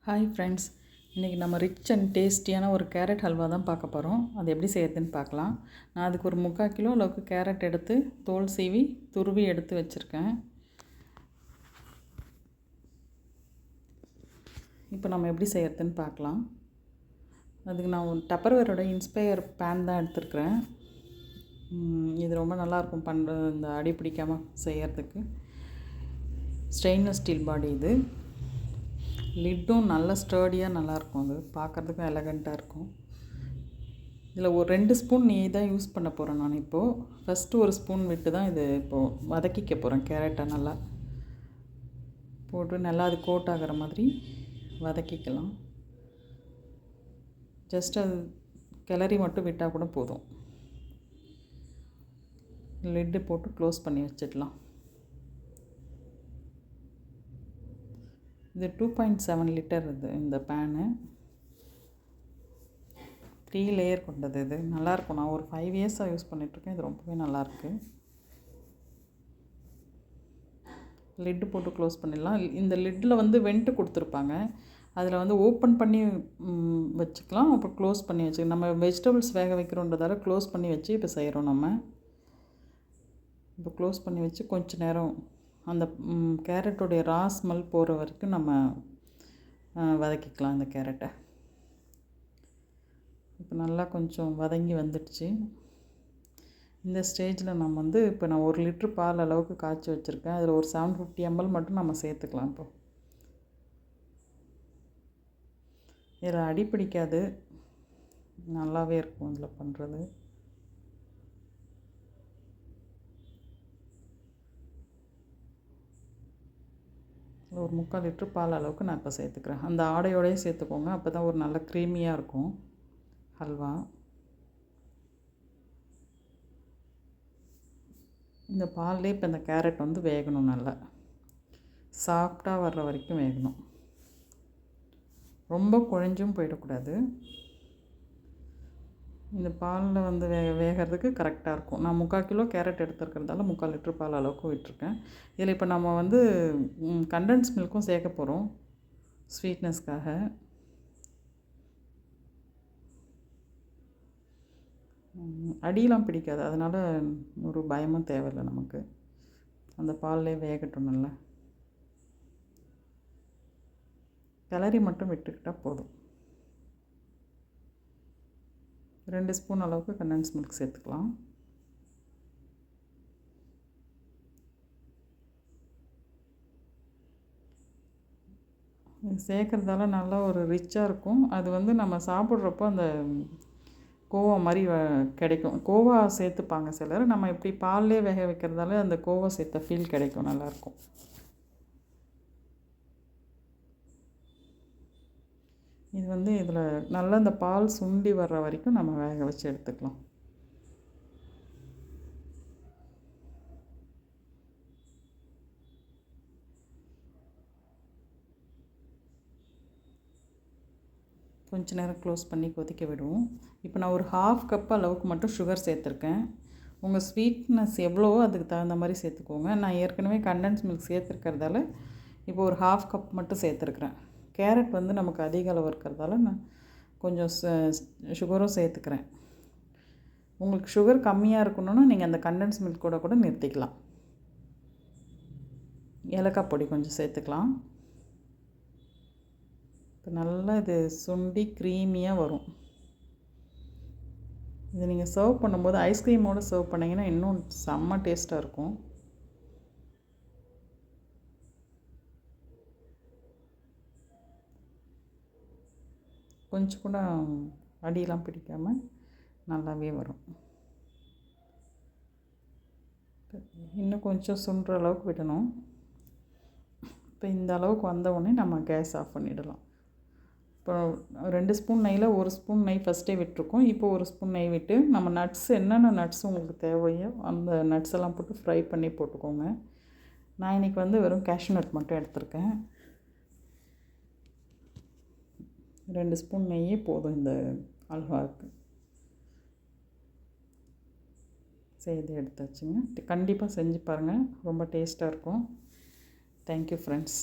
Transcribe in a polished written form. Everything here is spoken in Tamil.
ஹாய் ஃப்ரெண்ட்ஸ், இன்றைக்கி நம்ம ரிச் அண்ட் டேஸ்டியான ஒரு கேரட் ஹல்வா தான் பார்க்க போகிறோம். அது எப்படி செய்யறதுன்னு பார்க்கலாம். நான் அதுக்கு ஒரு 3/4 கிலோ அளவுக்கு கேரட் எடுத்து தோல் சீவி துருவி எடுத்து வச்சுருக்கேன். இப்போ நம்ம எப்படி செய்யறதுன்னு பார்க்கலாம். அதுக்கு நான் ஒரு டப்பர்வேரோட இன்ஸ்பயர் பேன் தான் எடுத்துருக்குறேன். இது ரொம்ப நல்லாயிருக்கும் இந்த அடி பிடிக்காமல் செய்யறதுக்கு. ஸ்டெயின்லெஸ் ஸ்டீல் பாடி இது. லிட்டும் நல்ல ஸ்டர்டியாக நல்லாயிருக்கும். அது பார்க்குறதுக்கும் எலகண்ட்டாக இருக்கும். இதில் ஒரு 2 ஸ்பூன் நெய் தான் யூஸ் பண்ண போகிறேன் நான் இப்போது. ஃபஸ்ட்டு ஒரு ஸ்பூன் விட்டு தான் இது இப்போது வதக்கிக்க போகிறேன். கேரட்டை நல்லா போட்டு நல்லா அது கோட் ஆகிற மாதிரி வதக்கிக்கலாம். ஜஸ்ட் அது கிளறி மட்டும் விட்டால் கூட போதும். லிட்டு போட்டு க்ளோஸ் பண்ணி வச்சிடலாம். இது 2.7 லிட்டர் இது இந்த பேனு. 3 லேயர் கொண்டது. இது நல்லாயிருக்கும். நான் ஒரு 5 இயர்ஸாக யூஸ் பண்ணிகிட்ருக்கேன். இது ரொம்பவே நல்லாயிருக்கு. லிட்டு போட்டு க்ளோஸ் பண்ணிடலாம். இந்த லிட்டில் வந்து வெண்ட்டு கொடுத்துருப்பாங்க. அதில் வந்து ஓப்பன் பண்ணி வச்சுக்கலாம், அப்புறம் க்ளோஸ் பண்ணி வச்சுக்கலாம். நம்ம வெஜிடபிள்ஸ் வேக வைக்கிறோன்றதால க்ளோஸ் பண்ணி வச்சு இப்போ செய்கிறோம். நம்ம இப்போ க்ளோஸ் பண்ணி வச்சு கொஞ்சம் நேரம் அந்த கேரட்டோடைய ரா ஸ்மெல் போகிற வரைக்கும் நம்ம வதக்கிக்கலாம் இந்த கேரட்டை. இப்போ நல்லா கொஞ்சம் வதங்கி வந்துடுச்சு. இந்த ஸ்டேஜில் நம்ம வந்து இப்போ நான் 1 லிட்ரு பால் அளவுக்கு காய்ச்சி வச்சுருக்கேன். அதில் ஒரு 750 ml மட்டும் நம்ம சேர்த்துக்கலாம். இப்போ இதில் அடி பிடிக்காது, நல்லாவே இருக்கும் இதில் பண்ணுறது. ஒரு 3/4 லிட்ரு பால் அளவுக்கு நான் இப்போ சேர்த்துக்கிறேன். அந்த ஆடையோடையே சேர்த்துக்கோங்க, அப்போ தான் ஒரு நல்ல க்ரீமியாக இருக்கும் ஹல்வா. இந்த பால்லே இப்போ இந்த கேரட் வந்து வேகணும், நல்லா சாஃப்டாக வர்ற வரைக்கும் வேகணும். ரொம்ப குழஞ்சும் போயிடக்கூடாது. இந்த பாலில் வந்து வேகிறதுக்கு கரெக்டாக இருக்கும். நான் 3/4 கிலோ கேரட் எடுத்துருக்கிறதால 3/4 லிட்ரு பால் அளவுக்கு விட்டுருக்கேன். இதில் இப்போ நம்ம வந்து கண்டென்ஸ் மில்க்கும் சேர்க்க போகிறோம் ஸ்வீட்னஸ்க்காக. அடியெலாம் பிடிக்காது, அதனால் ஒரு பயமும் தேவையில்லை நமக்கு. அந்த பால்லே வேகட்டும். நல்லா கிளறி மட்டும் விட்டுக்கிட்டால் போதும். 2 ஸ்பூன் அளவுக்கு கண்டென்ஸ் மில்க் சேர்த்துக்கலாம். சேர்க்குறதால நல்லா ஒரு ரிச்சாக இருக்கும். அது வந்து நம்ம சாப்பிட்றப்போ அந்த கோவா மாதிரி கிடைக்கும். கோவா சேர்த்துப்பாங்க சிலர். நம்ம இப்படி பால்லே வேக வைக்கிறதால அந்த கோவா சேர்த்த ஃபீல் கிடைக்கும், நல்லாயிருக்கும். இது வந்து இதில் நல்லா இந்த பால் சுண்டி வர்ற வரைக்கும் நம்ம வேக வச்சு எடுத்துக்கலாம். கொஞ்ச நேரம் க்ளோஸ் பண்ணி கொதிக்க விடுவோம். இப்போ நான் ஒரு 1/2 கப் அளவுக்கு மட்டும் சுகர் சேர்த்துருக்கேன். உங்கள் ஸ்வீட்னஸ் எவ்வளவோ அதுக்கு தகுந்த மாதிரி சேர்த்துக்கோங்க. நான் ஏற்கனவே கண்டென்ஸ் மில்க் சேர்த்துருக்கிறதால இப்போ ஒரு 1/2 கப் மட்டும் சேர்த்துருக்குறேன். கேரட் வந்து நமக்கு அதிக அளவு இருக்கிறதால நான் கொஞ்சம் சுகரும் சேர்த்துக்கிறேன். உங்களுக்கு சுகர் கம்மியாக இருக்கணும்னா நீங்கள் அந்த கண்டென்ஸ் மில்க் கூட நிறுத்திக்கலாம். ஏலக்காய் பொடி கொஞ்சம் சேர்த்துக்கலாம். இப்போ நல்லா இது சுண்டி க்ரீமியாக வரும். இது நீங்கள் சர்வ் பண்ணும்போது ஐஸ்கிரீமோடு சர்வ் பண்ணிங்கன்னா இன்னும் செம்ம டேஸ்ட்டாக இருக்கும். கொஞ்சம் கூட அடியெலாம் பிடிக்காமல் நல்லாவே வரும். இன்னும் கொஞ்சம் சுண்டுற அளவுக்கு விடணும். இப்போ இந்த அளவுக்கு வந்த உடனே நம்ம கேஸ் ஆஃப் பண்ணிடலாம். இப்போ 2 ஸ்பூன் நெய்யில் 1 ஸ்பூன் நெய் ஃபஸ்ட்டே விட்டுருக்கோம். இப்போ 1 ஸ்பூன் நெய் விட்டு நம்ம நட்ஸ் என்னென்ன நட்ஸ் உங்களுக்கு தேவையோ அந்த நட்ஸ் எல்லாம் போட்டு ஃப்ரை பண்ணி போட்டுக்கோங்க. நான் இன்றைக்கி வந்து வெறும் கேஷ்யூ நட் மட்டும் எடுத்திருக்கேன். 2 ஸ்பூன் நெய்யே போதும் இந்த அல்வாவுக்கு. செய்து எடுத்தாச்சுங்க. கண்டிப்பாக செஞ்சு பாருங்கள், ரொம்ப டேஸ்ட்டாக இருக்கும். Thank you friends.